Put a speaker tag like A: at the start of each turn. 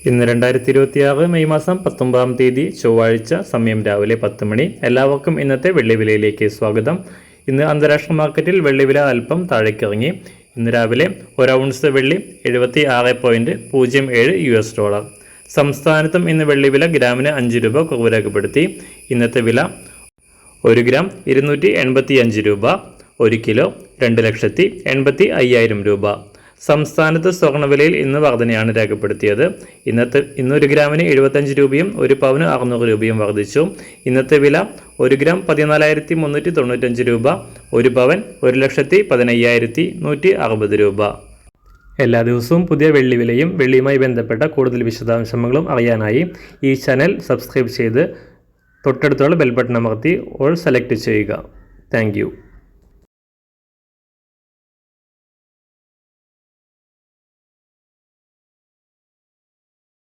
A: ഇന്ന് 2026 മെയ് മാസം 19-ാം തീയതി ചൊവ്വാഴ്ച, സമയം രാവിലെ 10 മണി. എല്ലാവർക്കും ഇന്നത്തെ വെള്ളിവിലയിലേക്ക് സ്വാഗതം. ഇന്ന് അന്താരാഷ്ട്ര മാർക്കറ്റിൽ വെള്ളിവില അല്പം താഴേക്കിറങ്ങി. ഇന്ന് രാവിലെ 1 ഔൺസ് വെള്ളി 76.07 US$. സംസ്ഥാനത്തും ഇന്ന് വെള്ളിവില ഗ്രാമിന് 5 രൂപ കുറവ് രേഖപ്പെടുത്തി. ഇന്നത്തെ വില 1 ഗ്രാം 285 രൂപ, 1 കിലോ 2,85,000 രൂപ. സംസ്ഥാനത്ത് സ്വർണ്ണവിലയിൽ ഇന്ന് വർധനയാണ് രേഖപ്പെടുത്തിയത്. ഇന്ന് 1 ഗ്രാമിന് 75 രൂപയും 1 പവന് 600 രൂപയും വർദ്ധിച്ചു. ഇന്നത്തെ വില 1 ഗ്രാം 14,395 രൂപ, 1 പവൻ 1,15,160 രൂപ. എല്ലാ ദിവസവും പുതിയ വെള്ളിവിലയും വെള്ളിയുമായി ബന്ധപ്പെട്ട കൂടുതൽ വിശദാംശങ്ങളും അറിയാനായി ഈ ചാനൽ സബ്സ്ക്രൈബ് ചെയ്ത് തൊട്ടടുത്തുള്ള ബെൽ ബട്ടൺ അമർത്തി ഓൾ സെലക്ട് ചെയ്യുക. താങ്ക്